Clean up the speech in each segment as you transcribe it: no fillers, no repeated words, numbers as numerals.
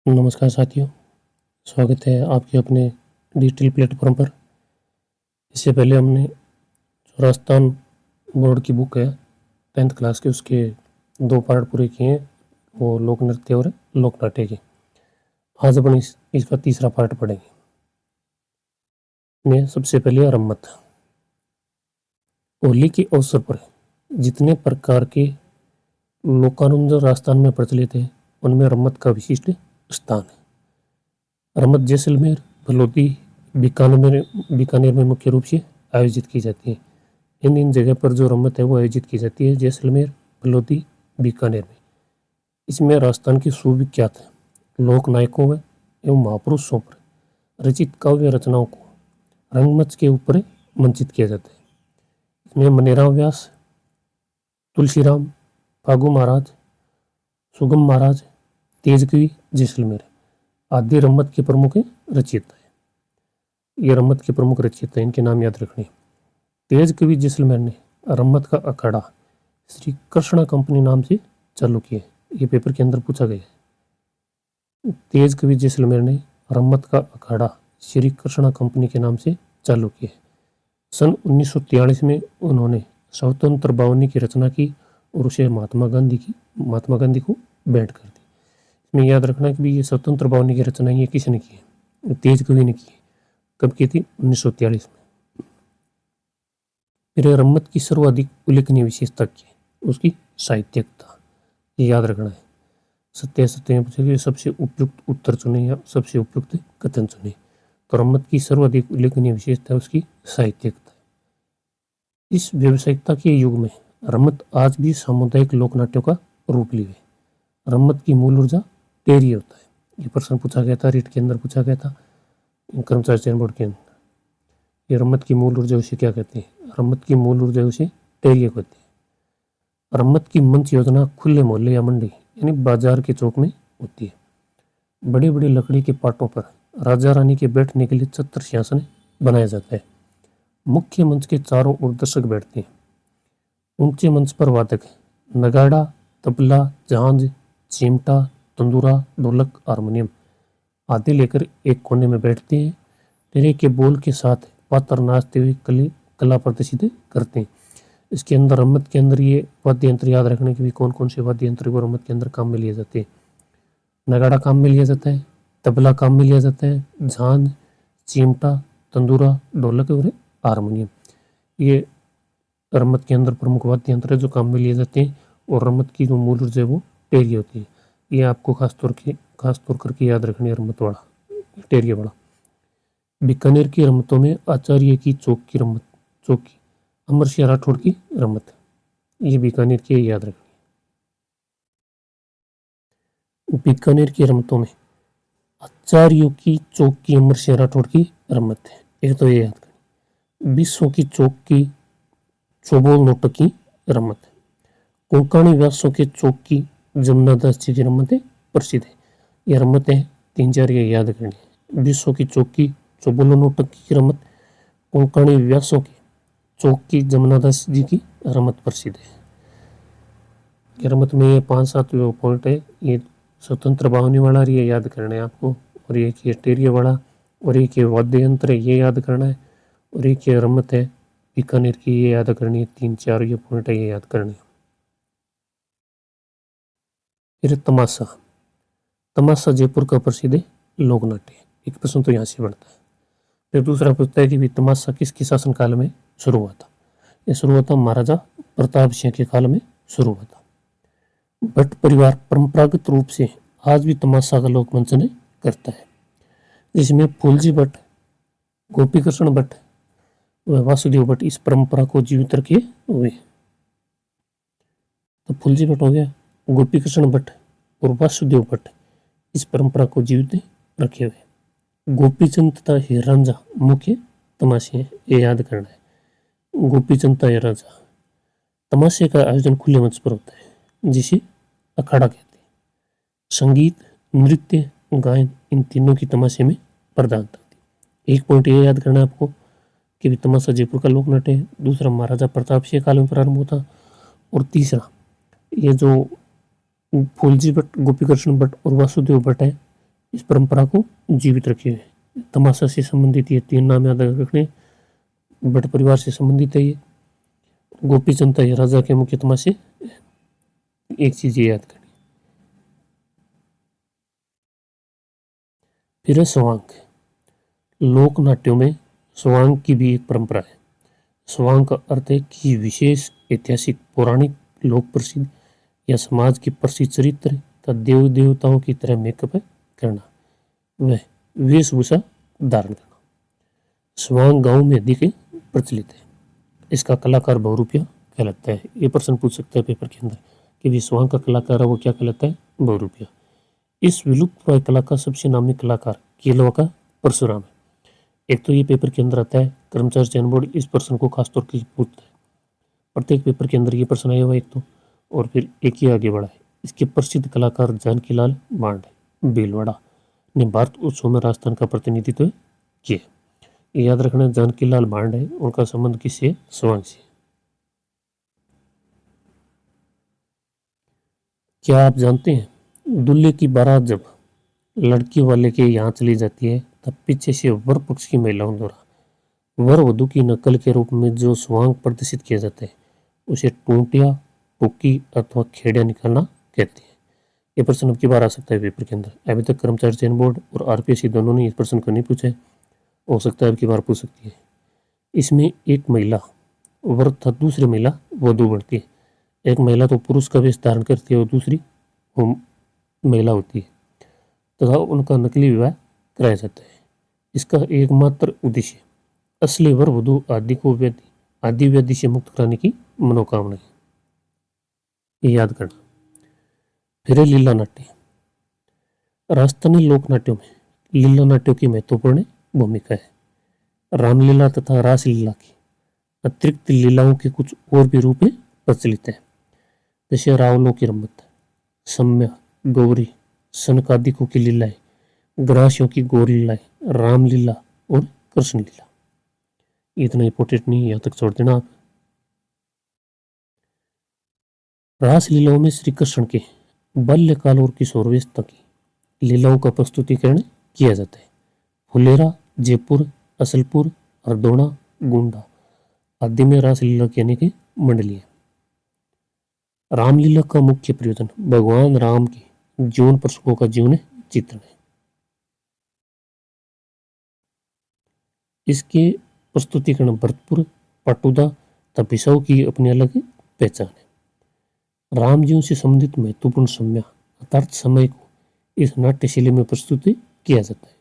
नमस्कार साथियों, स्वागत है आपके अपने डिजिटल प्लेटफॉर्म पर। इससे पहले हमने जो राजस्थान बोर्ड की बुक है 10th क्लास के, उसके 2 पार्ट पूरे किए हैं, वो लोक नृत्य और लोक नाट्य के। आज अपन इसका तीसरा पार्ट पढ़ेंगे। मैं सबसे पहले रम्मत। होली के अवसर पर जितने प्रकार के लोकानुरंजन राजस्थान में प्रचलित है, उनमें रम्मत का विशिष्ट स्थान है। रम्मत जैसलमेर, फलोदी, बीकानेर में मुख्य रूप से आयोजित की जाती है। इन जगह पर जो रम्मत है वो आयोजित की जाती है जैसलमेर, फलोदी, बीकानेर में। इसमें राजस्थान की सुविख्यात लोक नायकों एवं महापुरुषों पर रचित काव्य रचनाओं को रंगमंच के ऊपर मंचित किया जाता है। इसमें मनेराम व्यास, तुलसीराम, फागू महाराज, सुगम महाराज, तेजकवि जैसलमेर आदि रम्मत के प्रमुख रचयिता है। ये रम्मत के प्रमुख रचयिता है, इनके नाम याद रखने। तेजकवि जैसलमेर ने रम्मत का अखाड़ा श्री कृष्णा कंपनी नाम से चालू किया। ये पेपर के अंदर पूछा गया है। तेजकवि जैसलमेर ने रम्मत का अखाड़ा श्री कृष्णा कंपनी के नाम से चालू किया। सन 1943 में उन्होंने स्वतंत्र बावनी की रचना की और उसे महात्मा गांधी को भेंट कर दी। इसमें याद रखना कि ये स्वतंत्र बावनी की रचना ये किसने की है? तेजकवि ने की है। कब की थी? 1943 में। फिर रम्मत की सर्वाधिक उल्लेखनीय विशेषता की उसकी साहित्यिकता, ये याद रखना है। सत्य में पूछे सबसे उपयुक्त उत्तर चुने या सबसे उपयुक्त कथन चुने, तो रम्मत की सर्वाधिक उल्लेखनीय विशेषता उसकी साहित्यिकता। इस व्यावसायिकता के युग में रम्मत आज भी सामुदायिक लोकनाट्यों का रूप लिए। रम्मत की मूल ऊर्जा टेरी होता है। ये प्रश्न पूछा गया था, रीट के अंदर पूछा गया था, कर्मचारी चयन बोर्ड के अंदर। ये रम्मत की मूल ऊर्जा उसे क्या कहते हैं? रम्मत की मूल ऊर्जा उसे टेरिया कहते हैं। रम्मत की मंच योजना खुले मोहल्ले या मंडी यानी बाजार के चौक में होती है। बड़े बड़े लकड़ी के पाटों पर राजा रानी के बैठने के लिए छत्र सिंहासन बनाया जाता है। मुख्य मंच के चारों ओर दर्शक बैठते हैं। ऊंचे मंच पर वादक नगाड़ा, तबला, झांझ, चिमटा, तंदूरा, ढोलक, हारमोनियम आदि लेकर एक कोने में बैठते हैं। टेरे के बोल के साथ पात्र नाचते हुए कला प्रदर्शित करते हैं। इसके अंदर रम्मत के अंदर ये वाद्य यंत्र याद रखने के भी कौन कौन से वाद्य यंत्र को रम्मत के अंदर काम में लिए जाते हैं। नगाड़ा काम में लिया जाता है, तबला काम में लिया जाता है, झांझ, चिमटा, तंदूरा, ढोलक और हारमोनियम ये रम्मत के अंदर प्रमुख वाद्य यंत्र है जो काम में लिए जाते हैं। और रम्मत की जो मूल ऊर्जा है वो टेरी होती है। ये आपको खास तौर करके याद रखनी है। रम्मत वाला टेरिया वाला। बीकानेर की रम्मतों में आचार्य की चौक की अमर सिंह राठौड़ की रम्मत, ये बीकानेर की याद रखनी। बीकानेर की रम्मतों में आचार्यों की चौक की अमर सिंह राठौड़ की रम्मत है, एक तो ये याद करें। विश्व की चौक की चौबोल नोटक की रम्मत है। कोंकणी व्यासों के चौक की जमुना दास जी की रम्मत प्रसिद्ध है। यह रम्मत है 3-4 ये याद करनी है। विश्व की चौक की चौबोल नोटक की रम्मत, कोंकणी व्यासों के चौक की जमुना दास जी की रम्मत प्रसिद्ध है। ये रम्मत में ये 5-7 पॉइंट है। ये स्वतंत्र बावनी वाला ये याद करना है आपको, और एक ये टेरिया वाला, और एक ये वाद्य यंत्र है ये याद करना है, और एक ये रम्मत है बीकानेर की ये याद करनी है। 3-4 ये पॉइंट है ये याद करनी है। फिर तमाशा जयपुर का प्रसिद्ध लोक नाट्य। एक प्रश्न तो यहाँ से बनता है। फिर दूसरा पूछता है कि तमाशा किसके शासनकाल में शुरू हुआ था? ये शुरू हुआ था महाराजा प्रताप सिंह के काल में शुरू हुआ था। भट्ट परिवार परंपरागत रूप से आज भी तमाशा का लोक मंचन करता है, जिसमें फूलजी भट्ट, गोपी कृष्ण भट्ट व वासुदेव भट्ट इस परंपरा को जीवित रखे हुए। तो फूलजी भट्ट हो गया, गोपी कृष्ण भट्ट और वासुदेव भट्ट इस परंपरा को जीवित रखे हुए। गोपीचंद तथा हीर रांझा मुख्य तमाशे हैं, ये याद करना है। गोपीचंद तथा हीर रांझा तमाशे का आयोजन खुले मंच पर होता है, जिसे अखाड़ा कहते हैं। संगीत, नृत्य, गायन इन तीनों की तमाशे में प्रधानता थी। एक पॉइंट ये याद करना है आपको कि तमाशा जयपुर का लोक नाट्य है। दूसरा महाराजा प्रताप सिंह काल में प्रारंभ होता, और तीसरा ये जो फूलजी भट्ट, गोपी कृष्ण भट्ट और वासुदेव भट्ट है इस परंपरा को जीवित रखे हुए हैं। तमाशा से संबंधित ये 3 नाम याद रखने। भट्ट परिवार से संबंधित है ये। गोपी चंद ये राजा के मुख्य तमाशे। एक चीज ये याद करनी। फिर है स्वांग। लोक नाट्यों में स्वांग की भी एक परंपरा है। स्वांग का अर्थ है कि विशेष ऐतिहासिक, पौराणिक, लोक प्रसिद्ध या समाज के प्रसिद्ध चरित्र का देव देवताओं की तरह मेकअप करना, वह वेशभूषा धारण करना। स्वांग गांव में अधिक प्रचलित है। इसका कलाकार बहुरूपिया कहलाता है। ये प्रश्न पूछ सकता है पेपर के अंदर कि भी स्वांग का कलाकार है वो क्या कहलाता है? बहुरूपिया। इस विलुप्त प्राय कला का सबसे नामी कलाकार केलवा का परशुराम है। एक तो ये पेपर के अंदर आता है, कर्मचारी चयन बोर्ड इस प्रश्न को खासतौर पर पूछता है। प्रत्येक पेपर के अंदर ये प्रश्न आया हुआ एक तो, और फिर एक ही आगे बढ़ा है। इसके प्रसिद्ध कलाकार जानकीलाल बांड भीलवाड़ा ने भारत उत्सव में राजस्थान का प्रतिनिधित्व किया। ये याद रखना, जानकीलाल बांड है, उनका संबंध किससे? स्वांग से। क्या आप जानते हैं दूल्हे की बारात जब लड़की वाले के यहाँ चली जाती है तब पीछे से वर पक्ष की महिलाओं द्वारा वर वधु की नकल के रूप में जो स्वांग प्रदर्शित किया जाता है उसे टूंटिया, पुक्की अथवा खेड़िया निकालना कहते हैं। ये प्रश्न अब की बार आ सकता है पेपर के अंदर। अभी तक कर्मचारी चयन बोर्ड और आरपीएससी दोनों ने इस प्रश्न को नहीं पूछा है, हो सकता है अब की बार पूछ सकती है। इसमें एक महिला वर तथा दूसरी महिला वधु बनती है। एक महिला तो पुरुष का वेश धारण करती है और दूसरी वो महिला होती है तथा उनका नकली विवाह कराया जाता है। इसका एकमात्र उद्देश्य असली वर वधु आदि व्याधि से मुक्त कराने की मनोकामना है। ये याद करना। फिर है लीला नाट्य। राजस्थानी लोक नाट्यों में लीला नाट्यों की महत्वपूर्ण भूमिका है। रामलीला तथा रासलीला की अतिरिक्त लीलाओं के कुछ और भी रूप प्रचलित है, जैसे रावलों की रम्मत, सम्या, गौरी, सनकादिकों की लीलाएं, ग्रासियों की गौर लीलाएं, रामलीला और कृष्ण लीला। इतना इंपॉर्टेंट नहीं, यहाँ तक छोड़ देना आप। रास लीलाओं में श्री कृष्ण के बाल्यकाल और किशोरावस्था की लीलाओं का प्रस्तुतिकरण किया जाता है। फुलेरा, जयपुर, असलपुर, हरदोना, गोंडा आदि में रासलीला की अनेक मंडली है। रामलीला का मुख्य प्रयोजन भगवान राम के जीवन प्रसंगों का जीवन चित्रण है। इसके प्रस्तुतिकरण भरतपुर, पाटुदा तथा बिसाऊ की अपनी अलग पहचान है। राम जीवन से संबंधित महत्वपूर्ण सम्या अर्थात समय को इस नाट्य शैली में प्रस्तुत किया जाता है।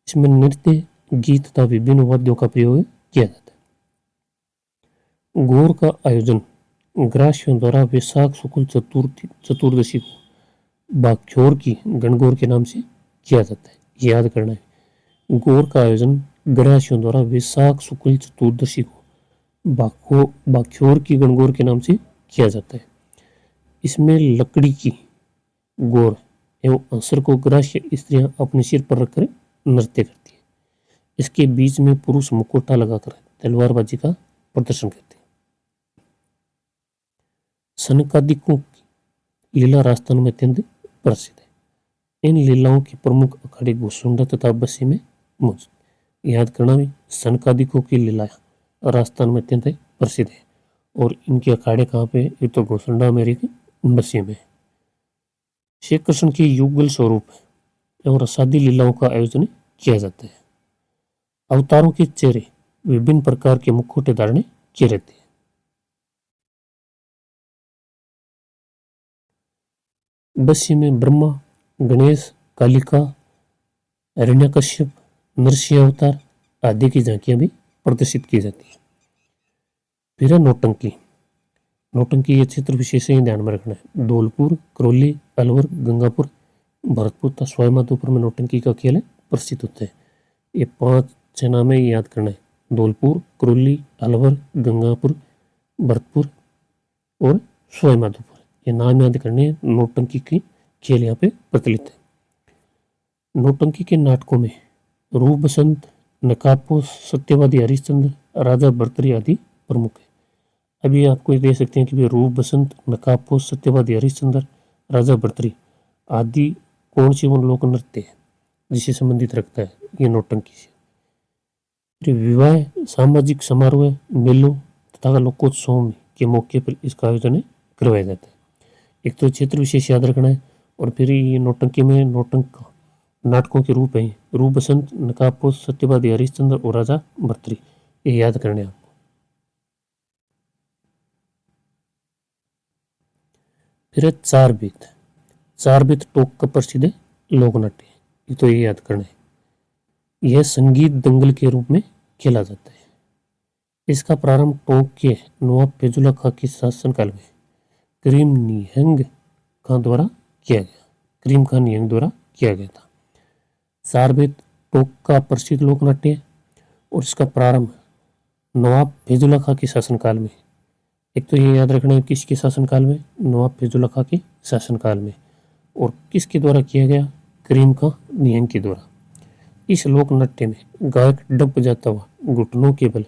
इसमें नृत्य, गीत तथा विभिन्न वाद्यों का प्रयोग किया जाता है। गौर का आयोजन ग्रासियों द्वारा वैशाख शुक्ल चतुर्दशी को बाख्योर की गणगौर के नाम से किया जाता है। याद करना है, गौर का आयोजन ग्रासियों द्वारा वैशाख शुक्ल चतुर्दशी को बाख्योर की गणगौर के नाम से किया जाता है। इसमें लकड़ी की गौर एवं अंसर को ग्रास्य स्त्रियां अपने सिर पर रखकर नृत्य करती है। इसके बीच में पुरुष मुखौटा लगाकर तलवारबाजी का प्रदर्शन करते हैं। सनकादिकों की लीला राजस्थान में अत्यंत प्रसिद्ध है। इन लीलाओं के प्रमुख अखाड़े गोसुंडा तथा बस्सी में मौजूद। याद करना भी, सनकादिकों की लीला राजस्थान में अत्यंत प्रसिद्ध है और इनके अखाड़े कहाँ पे? ये तो गोसुंडा में एक बस्सी में। श्री कृष्ण के युगल स्वरूप एवं रसादी लीलाओं का आयोजन किया जाता है। अवतारों के चेहरे विभिन्न प्रकार के मुखौटे धारण किए रहते हैं। बस्सी में ब्रह्मा, गणेश, कालिका, हिरण्यकश्यप, नरसिंह अवतार आदि की झांकियां भी प्रदर्शित की जाती है। फिर है नौटंकी। नौटंकी ये क्षेत्र विशेष ही ध्यान में रखना है। धौलपुर, करौली, अलवर, गंगापुर, भरतपुर तथा सवाई माधोपुर में नौटंकी का खेल प्रसिद्ध होता है। ये 5 नाम है, याद करना है। धौलपुर, करौली, अलवर, गंगापुर, भरतपुर और सवाई माधोपुर, ये नाम याद करने। नौटंकी की खेल यहाँ पे प्रचलित है। नौटंकी के नाटकों में रूप बसंत, नकाबपोश, सत्यवादी हरिश्चंद्र, राजा भर्तृहरि आदि प्रमुख है। अभी आपको ये दे सकते हैं कि रूप बसंत, नकाबपोश, सत्यवादी हरिश्चंद्र, राजा भर्तृहरि आदि कौन सी वो लोक नृत्य है जिसे संबंधित रखता है, ये नौटंकी से। फिर विवाह, सामाजिक समारोह, मेलों तथा लोकोत्सव के मौके पर इसका आयोजन करवाया जाता है। एक तो क्षेत्र विशेष याद रखना है, और फिर ये नौटंकी में नौटंक नाटकों के रूप हैं, रूप बसंत, नकाबपोश, सत्यवादी हरिश्चंद्र और राजा भर्तृहरि, ये याद करने हैं आपको। फिर है चार बीत। चार बीत टोक का प्रसिद्ध लोक नाट्य है, ये तो ये याद करना है। यह संगीत दंगल के रूप में खेला जाता है। इसका प्रारंभ टोंक के नवाब फैजुल्ला खां के शासनकाल में करीम निहंग खां द्वारा किया गया। करीम खान निहंग द्वारा किया गया था। चारबेत टोक का प्रसिद्ध लोक नाट्य है, और इसका प्रारंभ नवाब फैजुल्ला खां के शासनकाल में, एक तो ये याद रखना है किसके शासनकाल में, नवाब फैजुल्ला खां के शासनकाल में, और किसके द्वारा किया गया, करीम खां निहंग के द्वारा। इस लोक नाट्य में गायक डब बजाता हुआ घुटनों के बल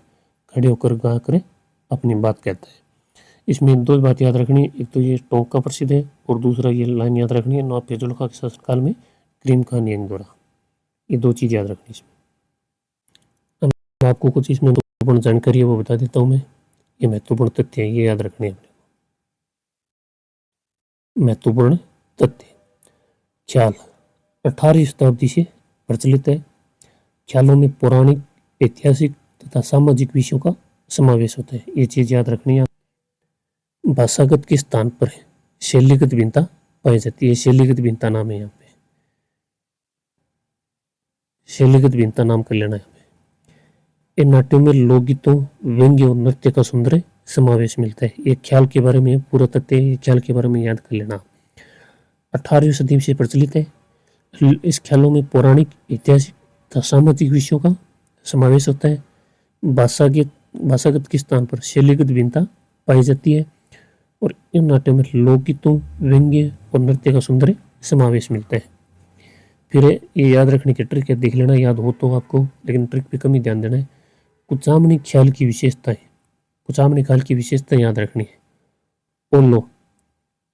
खड़े होकर गा कर अपनी बात कहता है। इसमें दो बात याद रखनी है, एक तो ये टोंक का प्रसिद्ध है, और दूसरा ये लाइन याद रखनी है नवाब फैजुल्ला खां के शासनकाल में करीम खां निहंग द्वारा। ये दो चीज याद रखनी इसमें। अब आपको कुछ इसमें महत्वपूर्ण जानकारी है वो बता देता हूँ मैं। ये महत्वपूर्ण तथ्य है, ये याद रखने हैं। महत्वपूर्ण तथ्य, ख्याल 18वीं शताब्दी से प्रचलित है। ख्यालों में पौराणिक, ऐतिहासिक तथा सामाजिक विषयों का समावेश होता है, ये चीज याद रखनी है। भाषागत के स्थान पर शैलीगत भिन्नता पाई जाती है, शैलीगत भिन्नता नाम है यहाँ पे, शैलीगत भिन्नता नाम कर लेना है। इन नाट्यों में लोकगीतों, व्यंग्य और नृत्य का सुंदर समावेश मिलता है। ये ख्याल के बारे में पूरा तथ्य, ये ख्याल के बारे में याद कर लेना। 18वीं सदी से प्रचलित है। इस ख्यालों में पौराणिक, ऐतिहासिक तथा सामाजिक विषयों का समावेश होता है। भाषागत के स्थान पर शैलीगत भिन्नता पाई जाती है, और इन नाट्यों में लोकगीतों, व्यंग्य और नृत्य का सुंदर समावेश मिलता है। फिर ये याद रखने की ट्रिक है, देख लेना याद हो तो आपको, लेकिन ट्रिक पे कम ही ध्यान देना है। कुचामनी ख्याल की विशेषताएं, कुचामनी ख्याल की विशेषता याद रखनी है। ओलो,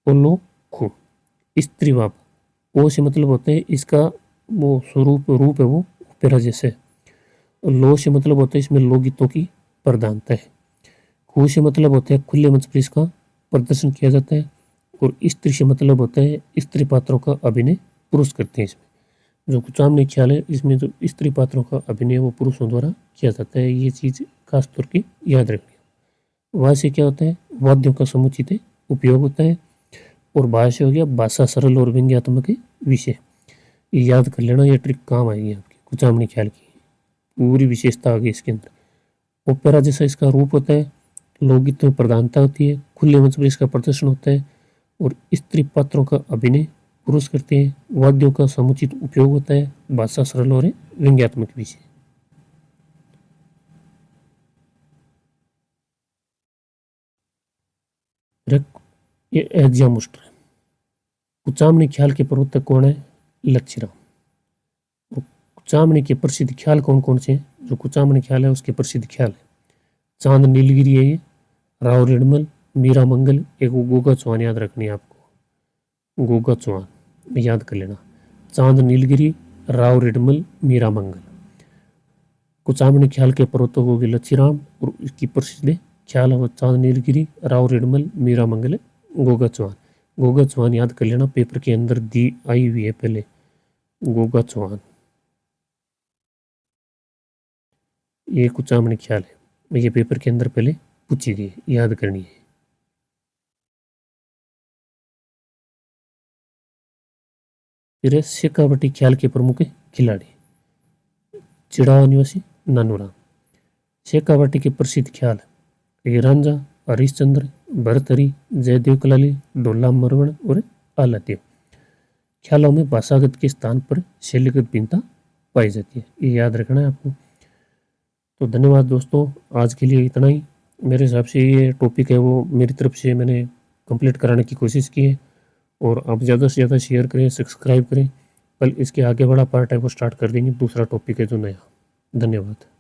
ओलो खू, स्त्रीभाव, ओ से मतलब होता है इसका वो स्वरूप, रूप है वो ओपेरा जैसे। लो से मतलब होता है इसमें लोकगीतों की प्रधानता है। खू से मतलब होता है खुले मंच पर इसका प्रदर्शन किया जाता है, और स्त्री से मतलब होता है स्त्री पात्रों का अभिनय पुरुष करते हैं। इसमें जो कुचामनी ख्याल है, इसमें जो स्त्री पात्रों का अभिनय वो पुरुषों द्वारा किया जाता है, ये चीज खास तौर की याद रखनी है। वहाँ से क्या होता है, वाद्यों का समुचित उपयोग होता है, और भाषा हो गया भाषा सरल और व्यंग्यात्मक विषय, ये याद कर लेना, ये ट्रिक काम आएगी आपकी। कुचामनी ख्याल की पूरी विशेषता आ गई इसके अंदर। ओपेरा जैसा इसका रूप होता है, लोकगीतों में प्रधानता होती है, खुले मंच पर इसका प्रदर्शन होता है, और स्त्री पात्रों का अभिनय पुरुष करते हैं, वाद्यों का समुचित उपयोग होता है, भाषा सरल और व्यंग्यात्मक विषय। ये एग्जाम मुस्टर है। कुचामनी ख्याल के प्रवर्तक कौन है, लच्छीराम। कुचामनी के प्रसिद्ध ख्याल कौन कौन से हैं, जो कुचामनी ख्याल है उसके प्रसिद्ध ख्याल है चांद नीलगिरी है, ये राव रिडमल, मीरा मंगल, एक गोगा चौहान याद रखनी है आपको, गोगा चौहान याद कर लेना। चांद नीलगिरी, राव रिडमल, मीरा मंगल। कुचामनी ख्याल के प्रवर्तक हो गए लच्छीराम, और इसकी प्रसिद्ध ख्याल है चांद नीलगिरी, राव रिडमल, मीरा मंगल, गोगा चौहान। गोगा चौहान याद कर लेना, पेपर के अंदर दी आई हुई है पहले, गोगा चौहान। ये कुचामनी ख्याल है, ये पेपर के अंदर पहले पूछी गई, याद करनी है। फिर शेखावटी ख्याल के प्रमुख खिलाड़ी, चिड़ावा निवासी नानूराम। शेखावटी के प्रसिद्ध ख्याल रांझा, हरिश्चंद्र, भरतहरि, जयदेव कलाली, ढोला मरवण और आलादेव। ख्यालों में भाषागत के स्थान पर शैलीगत भिन्नता पाई जाती है, ये याद रखना है आपको। तो धन्यवाद दोस्तों, आज के लिए इतना ही। मेरे हिसाब से ये टॉपिक है वो मेरी तरफ से मैंने कंप्लीट कराने की कोशिश की है, और आप ज़्यादा से ज़्यादा शेयर करें, सब्सक्राइब करें। कल इसके आगे वाला पार्ट है वो स्टार्ट कर देंगे, दूसरा टॉपिक है जो नया। धन्यवाद।